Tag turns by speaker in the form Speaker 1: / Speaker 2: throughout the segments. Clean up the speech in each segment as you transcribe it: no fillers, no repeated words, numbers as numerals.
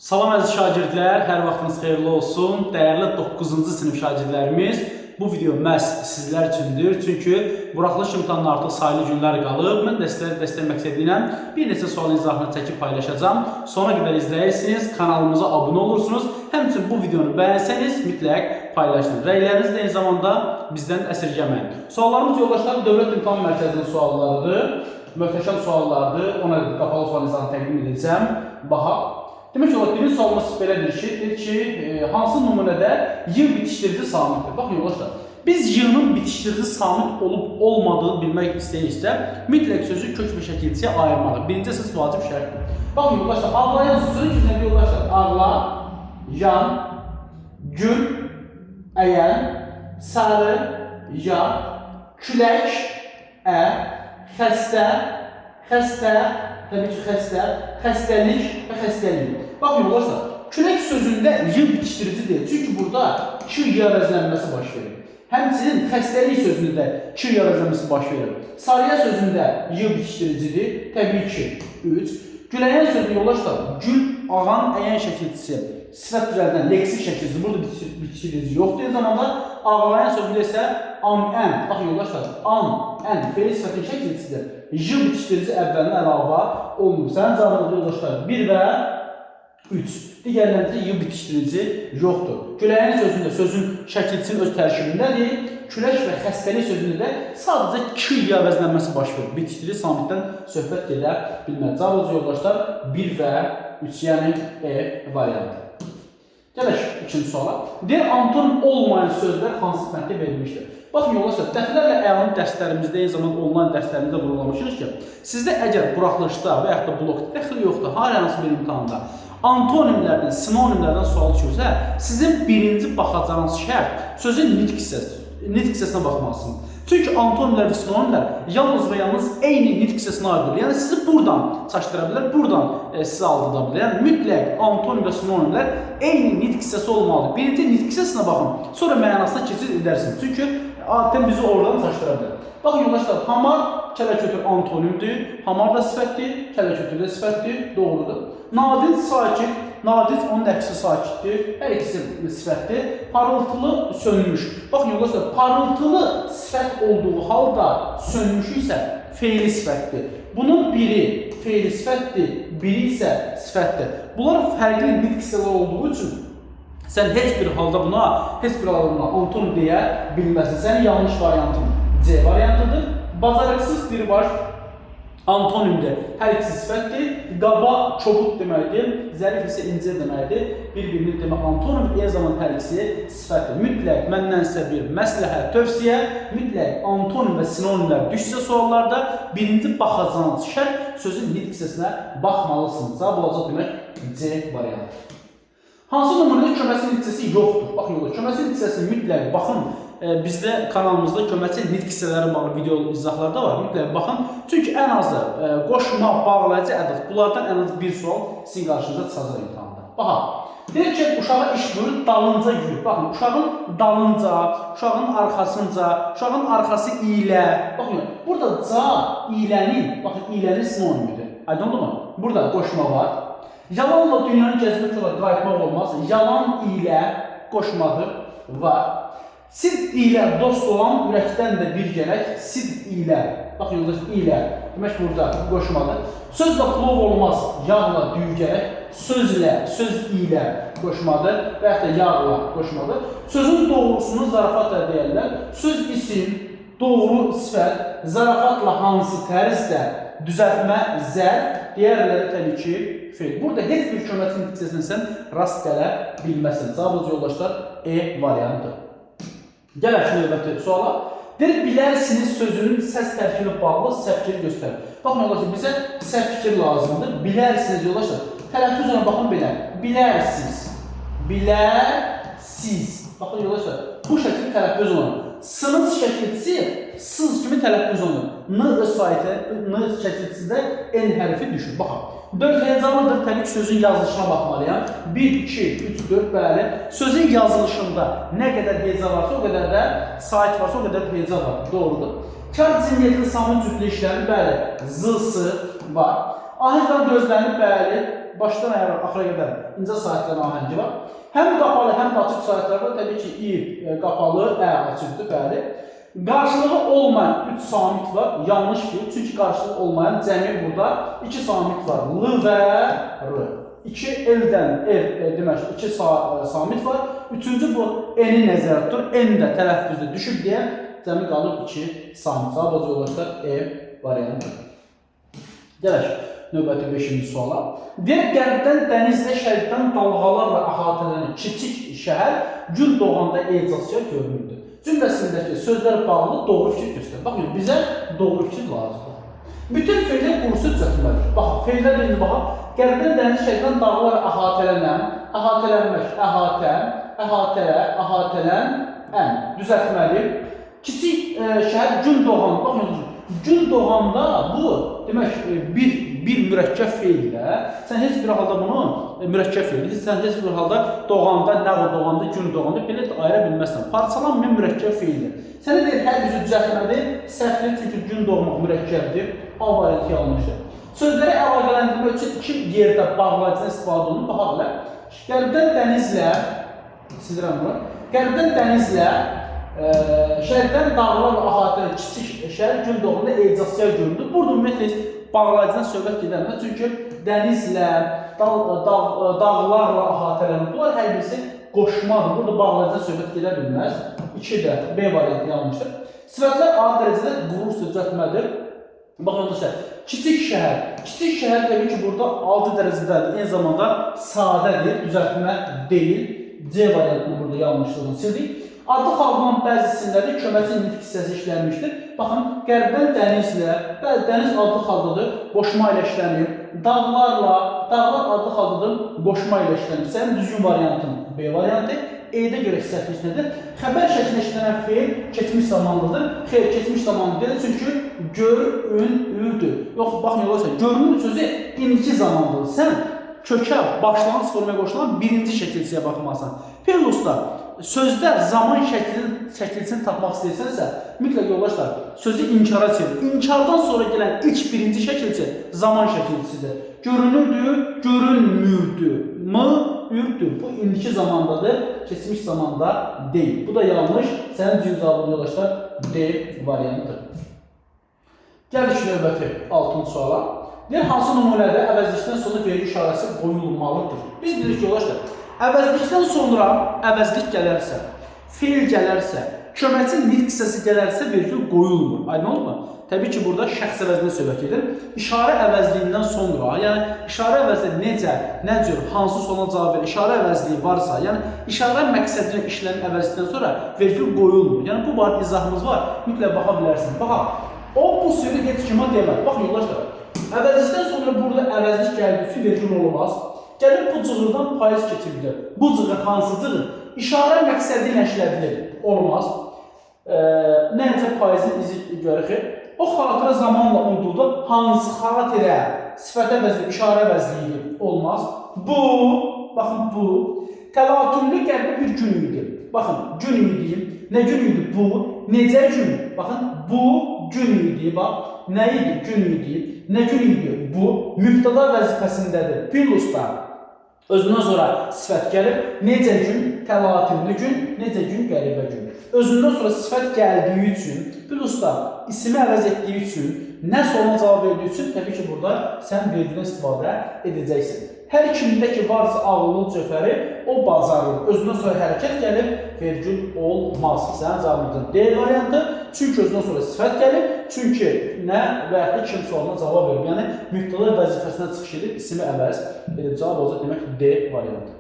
Speaker 1: Salam əziz şagirdlər, hər vaxtınız xeyirli olsun. Dəyərli 9-cu sinif şagirdlərimiz, bu video məhz sizlər üçündür. Çünki buraxılış imtahanına artıq sayılı günlər qalıb. Mən də sizləri dəstəkləmək istədiylə bir neçə sual izahını çəkib paylaşacağım. Sona qədər izləyirsiniz, kanalımıza abunə olursunuz. Həmçinin bu videonu bəyənsəniz mütləq paylaşın. Rəyləriniz də eyni zamanda bizdən əsirgəməyin. Suallarımız yoldaşlar Dövlət İmtahan Mərkəzinin suallarıdır. Möhtəşəm suallardır. Ona qapalı sual izahını təqdim edəcəm. Baxaq. Demək olar, birinci sualımız belədir ki, hansı nümunədə Y bitişdirici samitdir? Baxın yoldaşlar, biz Y-nın bitişdirici samit olub olmadığını bilmək istəyirsə, mütləq sözü kök və şəkilçiyə ayırmalıyıq. Birinci əsas vacib şərtdir. Baxın yoldaşlar, ağlayan sözünün gücündə yoldaşlar, ağla, yan, gül, əyən, sarı, ya, külək, xəstə, təbii ki, xəstəlik və xəstəlik. Baxın yoldaşlar, külək sözündə Y bitişdirici deyil. Çünki burada 2 Y əvəzlənməsi baş verir. Həmçinin xəstəlik sözündə də 2 Y əvəzlənməsi baş verir. Sarıya sözündə Y bitişdiricidir. Təbii ki, 3. Güləyən sözü yoldaşlar, gül, ağan, əyən şəkilçisi, sifət üzərindən leksik şəkilçisi, burada bitişdirici yoxdur. Eyni zamanda ağlayan sözündə isə an-ən. Baxın yoldaşlar, an-ən fe'li sifətin şəkilçisidir. Y bitişdirici əvvəlinə əlavə olunur. Sənin cavabınız yoldaşlar 1 və 3. Digərlərində Y bitişdirici yoxdur. Güləyən sözündə sözün şəkilçinin öz tərkibindədir. Külək və xəstəlik sözündə də sadəcə 2 Y əvəzlənməsi baş verir. Bitişdirici samitdən söhbət gedə bilməz. Cavabınız yoldaşlar 1 və 3, yəni variantı. Gələk ikinci suala. Deyir, antonim olmayan sözlər hansı məntə verilmişdir? Baxın yoldaşlar, dəfələrlə əyanın dərslərimizdə, eyni zamanda onlayn dərslərimizdə vurulamışıq ki, sizdə əgər buraxılışda və yaxud da blokda dəxli yoxdur, hər hansı bir imtahanda antonimlərdən, sinonimlərdən sual düşürsə, sizin birinci baxacağınız şərt sözün nitq hissəsinə baxmalısınız. Çünki antonimlər və sinonimlər yalnız və yalnız eyni nitq hissəsinə aiddir. Yəni sizi buradan çaşdıra bilər, buradan sizi aldırda bilər. Yəni mütləq antonim və sinonimlər eyni nitq hissəsi olmalıdır. Birinci nitq hissəsinə baxın, sonra mənasına keçid edərsiniz. Çünki adətən bizi oradan çaşdıra bilər. Baxın yoldaşlar, hamar kələ-kötür antonimdir, hamar da sifətdir, kələ-kötür də sifətdir, doğrudur. Nadic sakit, nadic onun əksi sakitdir, hər ikisi sifətdir. Parıltılı sönmüş. Baxın yoldaşlar, parıltılı sifət olduğu halda sönmüş isə fe'li sifətdir. Bunun biri fe'li sifətdir, biri isə sifətdir. Bunlar fərqli nitq hissələr olduğu üçün sən heç bir halda buna antonim deyə bilməzsən. Sənin yanlış variantın C variantıdır. Bacarıqsız bir var antonimdir. Hər ikisi sifətdir. Qaba çobud deməkdir. Zərif isə incə deməkdir. Bir-birini demək antonim, eyni zamanda hər ikisi sifətdir. Mütləq məndən sizə bir məsləhət, tövsiyə, mütləq antonim və sinonimlər düşsə suallarda birinci baxacağınız şərt sözün nitq hissəsinə baxmalısınız. Cavab olacaq demək C variantı. Hansı nümunədə köməkçi nitq hissəsi yoxdur? Baxın yolda, köməkçi nitq hissəsi mütləq baxın. Bizdə kanalımızda köməkçi nitq hissələri bağlı video izahlar da var. Mütləq baxın. Çünki ən azı qoşma, bağlayıcı ədəd. Bunlardan ən az bir sual sizin qarşınıza çıxacaq imtahanda. Baxın. Deyir ki, uşağa iş görür, dalınca yürür. Baxın, uşağın dalınca, uşağın arxasınca, uşağın arxası ilə. Baxın, burada ca, ilənin, baxın, ilənin sinonimidir. Aydındır mı? Burada qoşma var. Yalanla dünyanı gəzmək olar, qayıtmaq olmaz. Yalan ilə qoşmadır, var. Sidq ilə dost olan ürəkdən də bir gərək, sidq ilə, baxın yoldaş, ilə, demək burada qoşmadır. Sözlə plov olmaz, yağla düyü gərək, sözlə, söz ilə qoşmadır və yaxud da yağla qoşmadır. Sözün doğrusunu zarafatla deyərlər. Söz isim, doğru sifət, zarafatla hansı tərzdə düzəltmə, zərb, deyərlər təbii ki, fe'l. Burada heç bir köməkçi nitq hissəsini sən rast gələ bilməsin. Cavabınız yoldaşlar variantı. Gələk növbəti suala. Deyir, bilərsiniz sözünün səs tərkibinə bağlı səhv fikir göstərir. Baxın yoldaşlar, bizə səhv fikir lazımdır. Bilərsiniz yoldaşlar. Tələffüz ona baxın belə. Bilərsiz. Bilərsiz. Baxın yoldaşlar, bu şəkil tələffüz olunur. S-nın şəkilçisi sız kimi tələffüz olunur. N şəkilçisi də N hərfi düşür. Baxın. 4 heyecanlıdır, təbii ki, sözün yazılışına baxmalıyam. 1, 2, 3, 4, bəli. Sözün yazılışında nə qədər heyecan varsa, o qədər də sait varsa, o qədər də heyecan var. Doğrudur. Kar cəmiyyətinin samın cütlü işləri, bəli, z-sı var. Ahirdən gözlənib, bəli, başdan axıra qədər incə saytların ahəngi var. Həm qapalı, həm də açıq saytlar var. Təbii ki, i qapalı, açıqdır, bəli. Qarşılığı olmayan 3 samit var. Yanlış fiil. Çünki qarşılığı olmayan cəmi burada 2 samit var. L və R. 2 eldən, demək, 2 samit var. Üçüncü bu N-i nəzərdə tutur. N də tələffüzdə düşüb deyə cəmi qalıb 2 samit. Sadəcə yoldaşlar variantı. Gələk, növbəti 5-ci suala. Deyək, qərbdən dənizlə şərqdən dalğalarla əhatələnən kiçik şəhər gün doğanda ecazkar görünürdü. Cümləsindəki sözlər bağlı doğru fikir göstərir. Baxın, bizə doğru fikir lazımdır. Bütün feillər qurusu düzəltməlidir. Baxın, feillər birinci baxın. Qərbdən dəniz şərqdən dağlarla əhatələnən, əhatələnmək, əhatələn, düzəltməli. Kiçik şəhər gün doğanda, baxın, gün doğanda bu, demək, bir mürəkkəb feillə, sən heç bir halda bunu mürəkkəb feildir, sən heç bir halda doğanda, nəğə doğanda, gün doğanda belə də ayıra bilməzsən. Parçalanmayan mürəkkəb feildir. Sənə deyir, hər bizi düzəltməli, səhvli, çünki gün doğmaq mürəkkəbdir, A variantı yanlışdır. Sözləri əlaqələndirmək üçün 2 yerdə bağlayıcıdan istifadə olunur, baxa bilər. Qərbdən dənizlə, silirəm bunu, qərbdən dənizlə, şərqdən dağlarla əhatələnən kiçik şəhər gün doğanda ecazkar görünür. Burada ümumiyyətlə bağlayıcıdan söhbət gedəndə, çünki dənizlə, dağlarla əhatələnən, bunlar hər birisi qoşmadır. Burada bağlayıcıdan söhbət gedə bilməz. 2 də B variantı yanlışdır. Sifətlər A dərəcədə qurur düzəltmədir. Baxın, dostlar, kiçik şəhər. Kiçik şəhər təbii ki, burada 6 dərəcədədir. Eyni zamanda sadədir, düzəltmə deyil. C variantını burada yanlışlığını sildik. Adlı xalqının bəzisindədir, köməkçi nitq hissəsi işlənmişdir. Baxın, qərbdən dənizlə, dəniz adlı xalqdadır, qoşma ilə işlənir. Dağlar adlı xalqdadır, qoşma ilə işlənir. Sənin düzgün variantın B variantı. E-də görə səhvlik nədir? Xəbər şəklində işlənən feil keçmiş zamanlıdır. Xeyr, keçmiş zamanlı deyil, çünki görünürdür. Yox, baxın, yollarsa, görünür sözü indiki zamanlıdır. Sən kökə, başlanğıc formaya qoşulan birinci şəkilçiyə baxmalısan. Pelusda sözdə zaman şəkilçisini tapmaq istəyirsənsə, mütləq yoldaşlar, sözü inkara çevir. İnkardan sonra gələn ilk birinci şəkilçi zaman şəkilçisidir. Görünürdü, görünmürdü, ürdür. Bu indiki zamandadır, keçmiş zamanda deyil. Bu da yanlış. Sənin düzgün cavabın yoldaşlar D variantıdır. Gəldik növbəti 6-cı suala. Deyir, hansı nümunədə əvəzlikdən sonra vergi işarəsi qoyulmalıdır? Biz bilirik yoldaşlar, əvəzlikdən sonra əvəzlik gələrsə, feil gələrsə, köməkçi nitq hissəsi gələrsə vergi qoyulmur. Aydın olma? Təbii ki, burada şəxs əvəzliyə söhbət edir. İşarə əvəzliyindən sonra, yəni işarə əvəzliyi necə, nə cür, hansı sona cavab verir, işarə əvəzliyi varsa, yəni işarə məqsədinə işlənən əvəzlikdən sonra vergi qoyulmur. Yəni bu barədə izahımız var, mütləq baxa bilərsiniz. Baxa, o bu sözü heç kimə deməz. Baxın, yoldaşlar, əvəzlikdən sonra burada əvəzlik gəldikçə vergi olmaz. Gəlin bu cığırdan payız keçirilir. Bu cığır hansı cığır? İşarə məqsədi ilə işlədilir. Olmaz. Necə payızın izi görürük? O xatirə zamanla uyduğunda hansı xatirə, sifət əvəzliyi, işarə əvəzliyi olmaz. Bu, baxın bu, təlatümlü qərbi bir gün idi. Baxın, gün idi. Nə gün idi bu? Necə gün? Baxın, bu gün idi. Bax, nə idi? Gün idi. Nə gün idi? Bu, mübtəda vəzifəsindədir. Plusda. Özündən sonra sifət gəlir. Necə gün? Təlatümlü gün. Necə gün? Qəribə gün. Özündən sonra sifət gəldiyi üçün, plusda ismi əvəz etdiyi üçün, nə sonra cavab verdiyi üçün, təbii ki, burada sən vergidən istifadə edəcəksin. Hər kimdə ki, varsa ağlının cöfəri, o bacarır. Özündən sonra hərəkət gəlir, vergi olmaz. Sənin cavabın D variantı, çünki özündən sonra sifət gəlir, çünki nə və ya kim sualına cavab verir. Yəni, mübtəda vəzifəsindən çıxış edib, ismi əvəz edib, cavab olacaq, demək D variantı.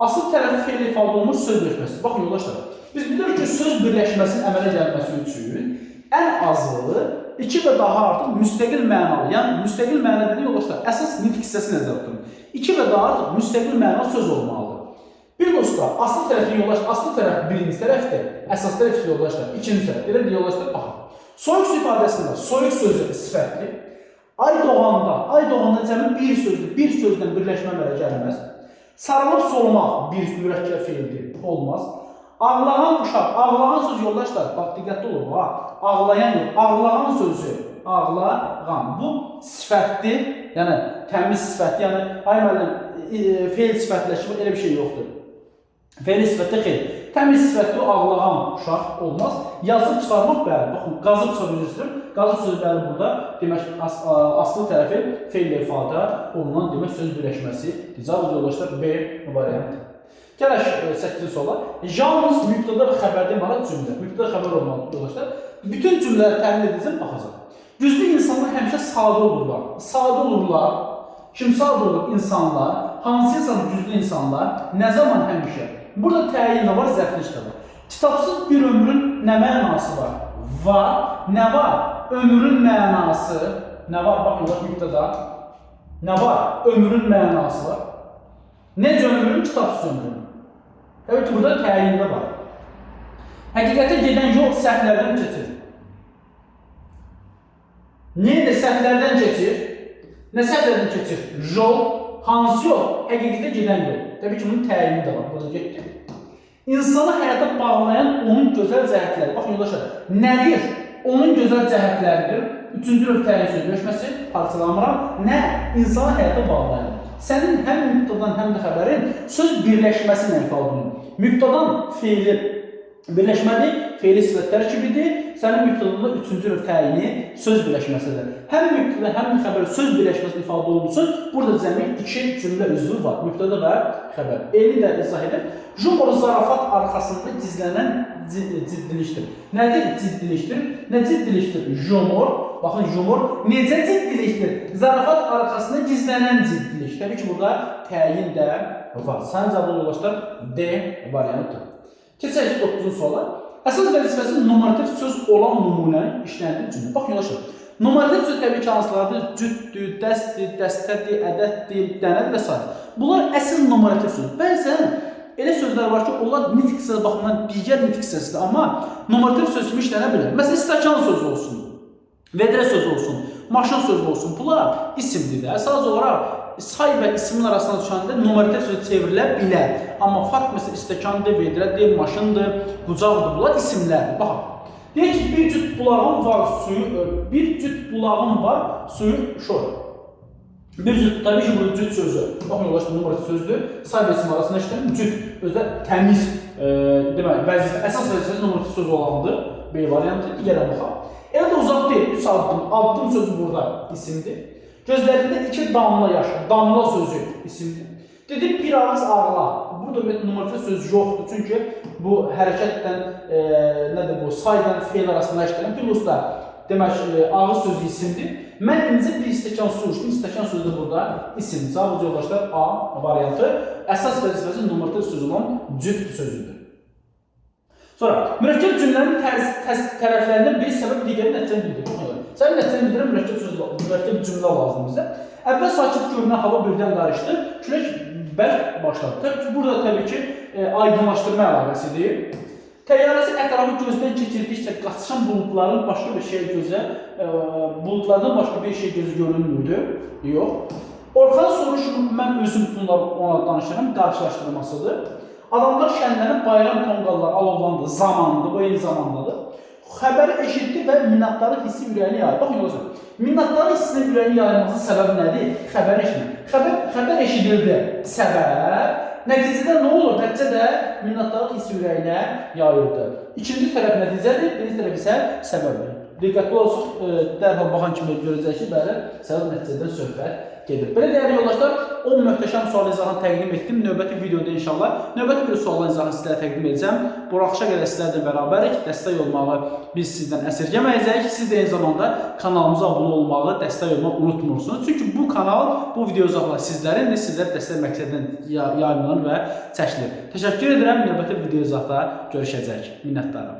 Speaker 1: Asıl tərəfi feil ifadə olunmuş söz birləşməsi. Baxın, yoldaşlar, biz bilirik ki, söz birləşməsinin əmələ gəlməsi üçün ən azı 2 və daha artıq müstəqil mənalı, yəni müstəqil məna dediyi yoldaşlar, əsas nitq hissəsi nəzərdə tutulur. 2 və daha artıq müstəqil mənalı söz olmalıdır. Bir dostlar, asıl tərəfi yoldaşlar, asıl tərəf birinci tərəfdir, əsas tərəf yoldaşlar, ikinci tərəf. Elə bir yoldaşlar, baxın. Soyuq ifadəsində soyuq sözü sifətli, ay doğanda cəmi bir sözlə birləşmə əmələ gəlməz. Sarılıb solmaq bir mürəkkəb feildir, olmaz. Ağlayan uşaq, ağlayan söz yoldaşlar, bax, diqqətli olun, ağlayan yox, ağlayan sözü ağlağan. Bu sifətdir, yəni təmiz sifətdir. Yəni ay müəllim, feil sifətləşmə elə bir şey yoxdur. Feil sifətdə xeyr. Təmiz sifətli ağlağan uşaq olmaz. Yazıb çıxarmaq bəli. Baxın, qazıb çıxarmışdır. Qazıb sözü bəli burada demək aslı tərəfi feillə ifadə olunan demək söz birləşməsi. Cavab yoldaşlar B variantı. Gələk 8-ci suala. Yalnız mübtəda və xəbərdə ibarət cümlə. Mübtəda xəbər olmalı yoldaşlar. Bütün cümlələri təhlil edəcəm, baxacaq. Güclü insanlar həmişə sadə olurlar. Sadə olurlar. Kim sadə olur? İnsanlar. Hansısa güclü insanlar. Nə zaman həmişə? Burada təyin nə var? Zərfli işdə var. Kitabsız bir ömrün nə mənası var? Var. Nə var? Ömrün mənası. Nə var? Baxın, mübtəda. Nə var? Ömrün mənası var. Necə ömrün? Kitabsız ömrün. Təbii ki, burada təyində var. Həqiqətə gedən yol səhvlərdən keçir. Nədir? Səhvlərdən keçir. Nə səhvlərdən keçir? Yol. Hansı yol? Həqiqətə gedən yol. Təbii ki, bunun təyini də var. Burada getdi. İnsanı həyata bağlayan onun gözəl cəhətləri. Baxın, yoldaşlar, nədir? Onun gözəl cəhətləridir. Üçüncü növ təyin söz birləşməsi, parçalamıram. Nə? İnsanı həyata bağlayan. Sənin həm mübtədan, həm də xəbərin söz birləşməsi ilə ifadə olunur. Mübtədan feili birləşmədir, feili sifət tərkibidir. Sənin mübtədanda üçüncü növ təyini söz birləşməsidir. Həm mübtəda, həm də xəbər söz birləşməsində ifadə olunsun. Burada cəmi iki cümlə üzvü var. Mübtəda və xəbər. Eyni də izah edir. Jumor zarafat arxasında gizlənən ciddilikdir. Nədir ciddilikdir? Nə ciddilikdir? Jumor. Baxın, jumor necə ciddilikdir? Zarafat arxasında gizlənən ciddilik. Təbii ki, burada təyin də var. Sənin cavabın yoldaşlar D variantıdır. Keçək 9-cu suala. Əsas vəzifəsi numarativ söz olan nümunənin işləndiyi cümlə. Baxın, yoldaşlar. Numarativ söz təbii ki, hansılardır? Cüddür, dəstdir, dəstədir, ədəddir, dənədir və s. Bunlar əsl numarativ söz. Bəzən elə sözlər var ki, onlar nitq hissəsi baxımından digər nitq hissəsidir, amma numarativ söz kimi işlənə bilər. Məsələn, stəkan sözü olsun, vedrə sözü olsun, maşın sözü olsun. Bunlar isimdir də. Sadəcə olaraq say və ismin arasında düşəndə numarativ söz çevrilə bilər. Amma fakt məsələn, stəkandır, vedrədir, maşındır, qucaqdır. Bunlar isimlərdir. Baxın. Deyək ki, bir cüt bulağım var, suyu şor. Bir cüt, tabii ki, bu cüt sözü, baxın, yoldaşlar, numarativ sözdür. Say və isim arasında işlənir. Cüt, özdə təmiz, demək, əsas vəzifəsi numarativ söz olandır. B variantı, digərə baxaq. Elə də uzaq deyil, 3 addım. Addım sözü burada isimdir. Gözlərində 2 damla yaş, damla sözü isimdir. Dedim, bir ağız ağla. Burada numarativ söz yoxdur. Çünki bu hərəkətdən, nədir bu, saydan, feil arasında işlənir. Plus da, demək, ağız sözü isimdir. Mən incə bir stəkan su içdim. Stəkan sözü də burada isimdir. Cavab yoldaşlar A variantı. Əsas vəzifəsi numarativ söz olan cüt sözüdür. Sonra, mürəkkəb cümlənin tərəflərindən bir səbəb digəri nəticəni bildirir. Sənin nəticəni bildirən mürəkkəb cümlə lazım bizə. Əvvəl sakit görünən hava birdən qarışdı. Külək bərk başladı. Təbii ki, burada təbii ki, aydınlaşdırma əlaqəsidir. Təyyarəsi ətrafı gözdən keçirdikcə qaçışan buludlardan başqa bir şey gözə görünmürdü. Yox. Orxan soruşum, mən özüm bunları ona danışıram, qarşılaşdırmasıdır. Adamlar şənlənib bayram tonqalları alovlandı, zamandır, bu eyni zamandadır. Xəbəri eşitdi və minnətdarlıq hissi ürəyini yayır. Baxın, yoldaşlar, minnətdarlıq hissinin ürəyini yayılmasının səbəbi nədir? Xəbər eşitmək. Xəbər eşidildi. Səbəb. Nəticədə nə olur? Nəticədə minnətdarlıq hissi ürəyinə yayıldı. İkinci tərəf nəticədir, birinci tərəf isə səbəbdir. Diqqətli olsun, dərhal baxan kimi görəcək ki, bəli, səbəb nəticədən söhbət gedir. Belə dəyərli yoldaşlar, 10 möhtəşəm sual izahını təqdim etdim. Növbəti videoda inşallah növbəti bir sual izahını sizlərə təqdim edəcəm. Buraxışa qədər sizlərlə bərabərlik, dəstək olmağı biz sizdən əsirgəməyəcəyik. Siz də eyni zamanda kanalımıza abunə olmağı, dəstək olmağı unutmursunuz. Çünki bu kanal, bu video izahlar sizlərindir, sizlər dəstək məqsədindən yayımlanır və çəkilir. Təşəkkür edirəm, növbəti video izahda görüşəcək. Minnətdarım.